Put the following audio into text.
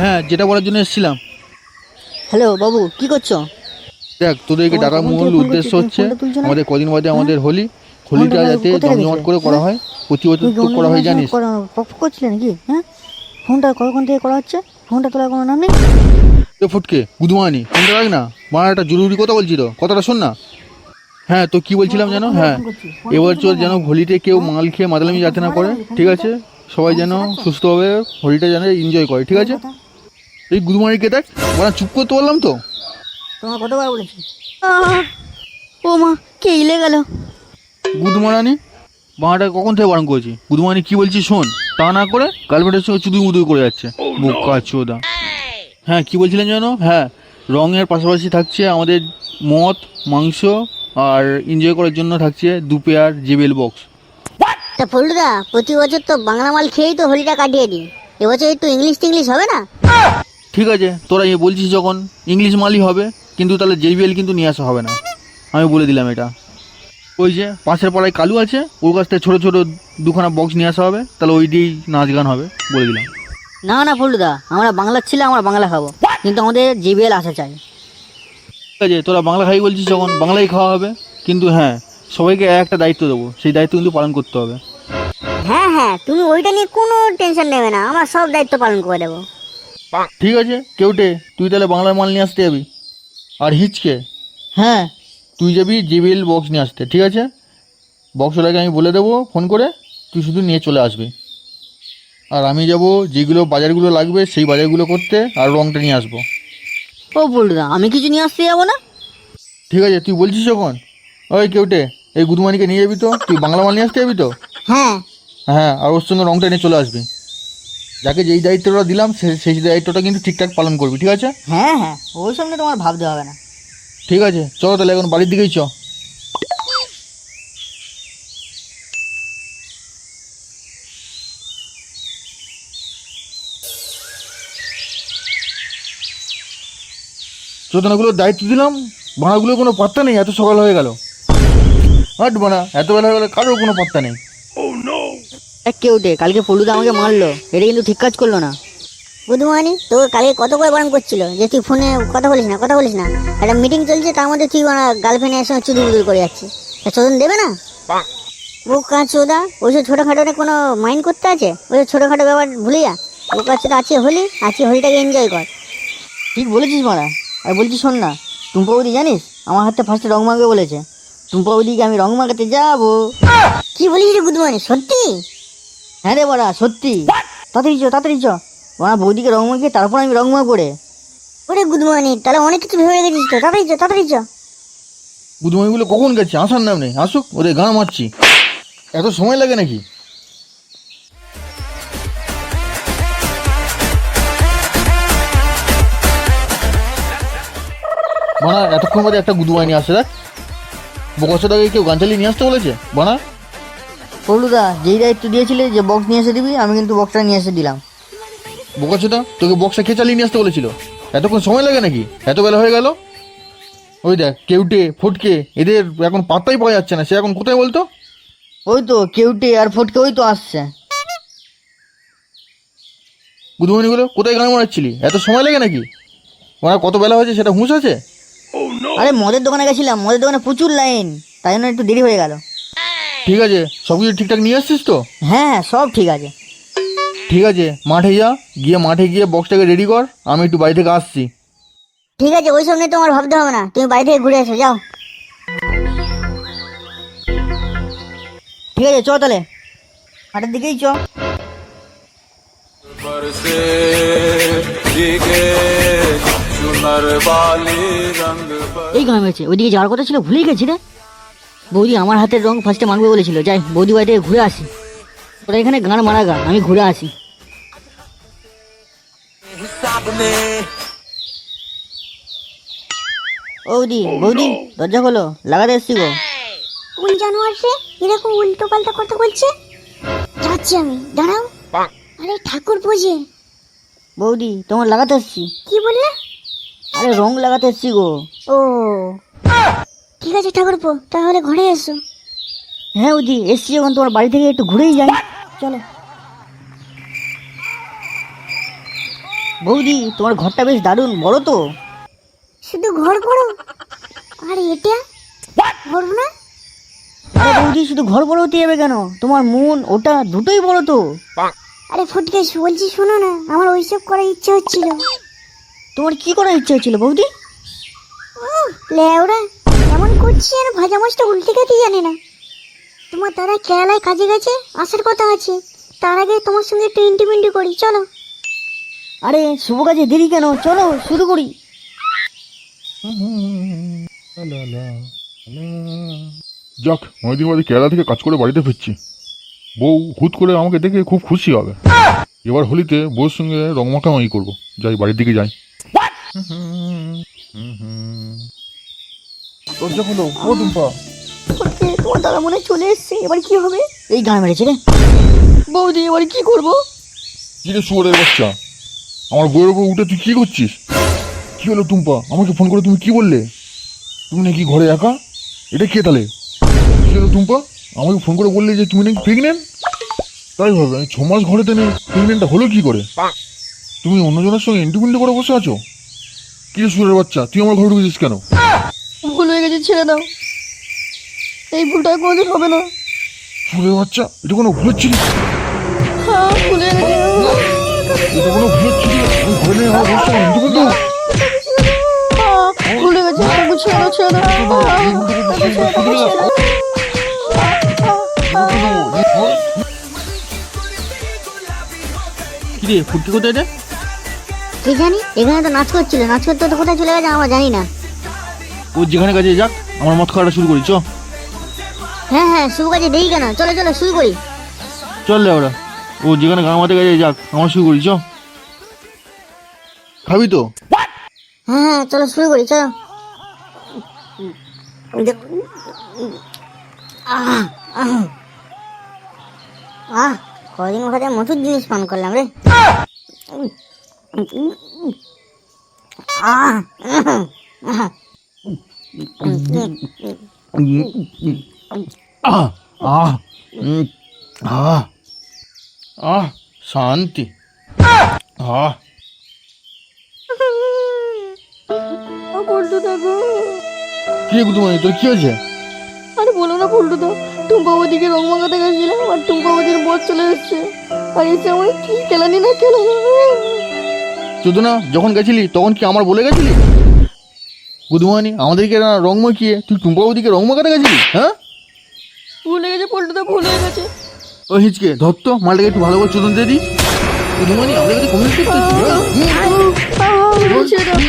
হ্যাঁ, যেটা বলার জন্য এসেছিলাম। হ্যালো বাবু, কি করছো? দেখ, তোদেরকে ডাকার মূল উদ্দেশ্য হচ্ছে আমাদের কদিন বাদে আমাদের হোলিটা যাতে জমজমাট করে করা হয়। প্রতি বছর তো করা হয় জানিস। পক করছিলে নাকি? হ্যাঁ, ফোনটা কখন থেকে করা হচ্ছে? ফোনটা তোলার কোনো নাম নেই? ফুটকে গুদমানি ফোনটা রাখ না, মার একটা জরুরি কথা বলছি, তো কথাটা শোন না। হ্যাঁ, তো কি বলছিলাম যেন, হ্যাঁ, এবছর যেন হোলিতে কেউ মাল খেয়ে মাতালামি যাতে না করে, ঠিক আছে? সবাই যেন সুস্থভাবে হোলিটা যেন এনজয় করে, ঠিক আছে? এই গুদমানিকে দেখ, বলা চুপ করতে বললাম তো। তোমার কতবার বলেছি? ও মা, কে ইলে গেল? গুদমারানি বাঁটা কখন থেকে বারণ করেছি? গুদমানি কি বলছি শোন, তা না করে গার্লফ্রেন্ডের সঙ্গে চুদুই মুদুই করে যাচ্ছে বোকা চোদা। হ্যাঁ, কি বলছিলেন যেন? হ্যাঁ, রঙের পাশাপাশি থাকছে আমাদের মদ, মাংস, আর এনজয় করার জন্য থাকছে 2 পেয়ার জেবেল বক্স। তা ফল্টুদা, প্রতি বছর তো বাংলা মাল খেয়েই তো হোলিটা কাটিয়ে দিই, এবছর একটু ইংলিশ টিংলিশ হবে না? ঠিক আছে, তোরা বলছিস যখন ইংলিশ মালই হবে, কিন্তু তাহলে জেবিএল কিন্তু নিয়ে আসা হবে না, আমি বলে দিলাম এটা। ওই যে পাশের পাড়ায় কালু আছে, ওর কাছ থেকে ছোটো ছোটো 2খানা বক্স নিয়ে আসা হবে, তাহলে ওই দিয়েই নাচ গান হবে, বলে দিলাম। না না ফল্টুদা, আমরা বাংলার ছেলে, আমরা বাংলা খাবো, কিন্তু আমাদের জিবিএল আসা চাই। ঠিক আছে, তোরা বাংলা খাই বলছিস যখন বাংলাই খাওয়া হবে, কিন্তু হ্যাঁ, সবাইকে একটা দায়িত্ব দেবো, সেই দায়িত্ব কিন্তু পালন করতে হবে। হ্যাঁ হ্যাঁ, তুমি ওইটা নিয়ে কোনো টেনশন নেবে না, আমরা সব দায়িত্ব পালন করে দেবো। ঠিক আছে, কেউটে তুই তাহলে বাংলার মাল নিয়ে আসতে যাবি, আর হিচকে হ্যাঁ, তুই যাবি জেবিএল বক্স নিয়ে আসতে, ঠিক আছে? বক্সওয়ালাকে আমি বলে দেবো ফোন করে, তুই শুধু নিয়ে চলে আসবি। আর আমি যাব যেগুলো বাজারগুলো লাগবে সেই বাজারগুলো করতে, আর রঙটা নিয়ে আসবো। ও ফল্টুদা, আমি কিছু নিয়ে আসতে যাবো না? ঠিক আছে, তুই বলছিস যখন। ওই কেউটে, এই গুদমানিকে নিয়ে যাবি তো, তুই বাংলা মাল নিয়ে আসতে যাবি তো? হ্যাঁ হ্যাঁ, আর ওর সঙ্গে রঙটা নিয়ে চলে আসবি। যাকে যেই দায়িত্বটা দিলাম সেই দায়িত্বটা কিন্তু ঠিকঠাক পালন করবি, ঠিক আছে? হ্যাঁ হ্যাঁ, ওই সামনে তোমার ভাবতে হবে না। ঠিক আছে, চলো তাহলে এখন বাড়ির দিকেই চ। চোদনাগুলোর দায়িত্ব দিলাম, ভাড়াগুলোর কোনো পাত্তা নেই, এত সকাল হয়ে গেল। হাট বানা, এত বেলা হয়ে গেলে কারোর কোনো পাত্তা নেই। এক কেউটে, কালকে ফল্টুদা আমাকে মারলো, এটা কিন্তু ঠিক কাজ করলো না। বুধমানি তোকে কালকে কত করে বারণ করছিল যে তুই ফোনে কথা বলিস না, কথা বলিস না, একটা মিটিং চলছে, তার মধ্যে তুই গার্লফ্রেন্ডের সঙ্গে চুদুর মুদুর করে যাচ্ছিস, চোদন দেবে না? বোকা চোদা, ওইসব ছোটোখাটো কোনো মাইন্ড করতে আছে? ওইসব ছোটোখাটো ব্যাপার ভুলে যা। বোকা চোদা, আছে হোলি, আছে হোলিটাকে এনজয় কর। ঠিক বলেছিস মারা। আর বলছি শোন না, টুম্পা বৌদি জানিস আমার হাতে ফার্স্টে রং মাখবে বলেছে। টুম্পা বৌদিকে আমি রং মাখাতে যাবো। কি বলিস রে বুধমানি, সত্যি? হ্যাঁ রে বড়া, সত্যি। তাড়াতাড়ি চ, তাড়াতাড়ি চ। বড়া, বৌদিকে রং মাখিয়ে তারপর আমি রং মাখবো রে। ওরে বুধমানি, তাহলে অনেক কিছু ভেবে রেখেছিস তো, তাড়াতাড়ি চ, তাড়াতাড়ি চ। গুদমানিগুলো কখন গেছে? আসার নাম নেই, আসুক, ওদের গান মারছি। এত সময় লাগে নাকি? বানা, এতক্ষণ বাদে একটা গুদমানি আসে, দেখ বোকাচোদাকে কেউ গান চালিয়ে নিয়ে আসতে বলেছে বানা। পলুদা, যেই দায়িত্ব দিয়েছিলে যে বক্স নিয়ে এসে দিবি, আমি কিন্তু বক্সটা নিয়ে এসে দিলাম। বোকাচোদা, তোকে বক্সটা কে চালিয়ে নিয়ে আসতে বলেছিল? এতক্ষণ সময় লাগে নাকি? এত বেলা হয়ে গেল। ওই দেখ কেউটে ফটকে, এদের এখন পাত্তাই পাওয়া যাচ্ছে না, সে এখন কোথায় বলতো? ওই তো কেউটে আর ফটকে ওই তো আসছে। গুদমানিগুলো কোথায় গান মারাচ্ছিলি? এত সময় লাগে নাকি? ওরা কত বেলা হয়েছে সেটা হুঁশ আছে? আরে মদের দোকানে গেছিলাম, মদের দোকানে প্রচুর লাইন, তাই জন্য একটু দেরি হয়ে গেল। ঠিক আছে, সব কিছু ঠিকঠাক নিয়ে আসছিস তো? হ্যাঁ, সব ঠিক আছে। ঠিক আছে, মাঠে যা, গিয়ে মাঠে গিয়ে বক্সটাকে রেডি কর, আমি একটু বাড়ি থেকে আসছি। ঠিক আছে, ওই সব নিয়ে তোমার ভাবতে হবে না, তুমি বাড়ি থেকে ঘুরে এসো, যাও। ঠিক আছে, চ তাহলে হাটের দিকেই চ। এই গান হয়েছে, ওইদিকে যাওয়ার কথা ছিল, ভুলেই গেছি রে। বৌদি আমার হাতের রং ফার্স্টে মাখবে বলেছিল, যাই বৌদি বাড়ি থেকে ঘুরে আসি। ওরা এখানে গান মারা গান, আমি ঘুরে আসি। বৌদি বৌদি, দরজা খোলো, লাগাতে এসছি গো। কোন জানোয়ার রে এরকম উল্টো পাল্টা কথা বলছে? যাচ্ছি আমি, দাঁড়াও। আরে ঠাকুর পুজে। বৌদি, তোমার লাগাতে এসছি। কি বললে? আরে রং লাগাতে এসছি গো। ও ঠিক আছে ঠাকুরপো, তাহলে ঘরে এসো। হ্যাঁ বৌদি, এসছি যখন তোমার বাড়ি থেকে একটু ঘুরেই যাই, চলো। বৌদি তোমার ঘরটা বেশ দারুণ বড় তো। শুধু ঘর বড় আর এটা বড় না? আরে বৌদি শুধু ঘর বড় হতে যাবে কেন, তোমার মন ওটা দুটোই বড় তো। আরে ফুটকে বলছি শোনো না, আমার ওইসব করার ইচ্ছে হচ্ছিল। তোমার কি করার ইচ্ছে হচ্ছিল বৌদি? লেওরা এমন করছি আর ভাজা মাছটা উল্টে খেতে জানে না। তোমার দাদা কেরালায় কাজে গেছে, আসার কথা আছে। তার আগে তোমার সঙ্গে একটু ইন্টিমেন্টি করি, চলো। আরে শুভ কাজে দেরি কেন, চলো শুরু করি। যাক, অনেকদিন বাদে কেরালা থেকে কাজ করে বাড়িতে ফিরছি। বউ হুট করে আমাকে দেখে খুব খুশি হবে। এবার হোলিতে বউর সঙ্গে রং মাখামাখি করবো। যাই, বাড়ির দিকে যাই। দরজা খোলো, ও টুম্পা। ফুটকে, তোমার দাদা মনে হয় চলে এসছে, এবার কি হবে? এই গান মেরেছে রে। বৌদি এবার কি করবো? কি রে শুয়োরের বাচ্চা, আমার বউয়ের উপর উঠে তুই কি করছিস? কি হলো টুম্পা, আমাকে ফোন করে তুমি কি বললে? তুমি নাকি ঘরে একা? এটা কে তাহলে? কি হলো টুম্পা, আমাকে ফোন করে বললে যে তুমি নাকি প্রেগনেন্ট? তাই ভাবে আমি 6 মাস ঘরেতে নেই, প্রেগনেন্টটা হলো কি করে? তুমি অন্যজনের সঙ্গে ইন্টিমেন্টি করে বসে আছো? কি রে শুয়োরের বাচ্চা, তুই আমার ঘরে ঢুকেছিস কেন? ভুল হয়ে গেছে, ছেড়ে দাও, এই ভুলটা আর কোনোদিন হবে না। শুয়োরের বাচ্চা, এটা কোনো ভুল ছিল? হ্যাঁ ভুল হয়ে গেছে। এটা কোনো ভুল ছিল? আমি ঘরে নেই, আমার বসে ইন্টিমেন্টি। ভুল হয়ে গেছে, আমাকে ছেড়ে দাও, ছেড়ে দাও। কি রে ফুটকি কোথায় রে? কি জানি, এখানে তো নাচ করছিল, নাচ করতে তো কোথায় চলে গেছে আমরা জানি না। ও যেখানে কাজে যাক, আমার মদ খাওয়াটা শুরু করি চ। হ্যাঁ হ্যাঁ, শুভ কাজে দেরি কেন, চলো চলো শুরু করি। চল রে ওরা, ও যেখানে গাঁ মাতে কাজে যাক, আমার শুরু করি চ। খাবি তো? হ্যাঁ হ্যাঁ চলো শুরু করি, চলো। আহ আহ আহ, কদিন ওখানে মধুর জিনিস পান করলাম রে। আহ আহ আহ আহ আহ আহ শান্তি। আহ পল্টু দেখো। কি রে গুদুমানি, তোর কি হয়েছে? আরে বলো না পল্টু দা, টুম্পা বৌদিকে রং মাখাতে গেছিলাম আর টুম্পা বৌদির বর চলে এসছে, আর এসে আমার কি কেলানি না কেলানি। চোদ্দ না, যখন গেছিলি তখন কি আমার বলে গেছিলি? গুদুমানি আমাদেরকে না রং মাখিয়ে তুই টুম্পা বৌদিকে রং মাখাতে গেছিলি? হ্যাঁ ভুল হয়ে গেছে পল্টু দা, ভুল হয়ে গেছে। ও হিচকে ধর তো, মালটাকে একটু ভালো করে চোদন দিয়ে দিই। গুদুমানি আমাদের কাছে কমিউনিকেট করছিস? ছেড়ে দাও।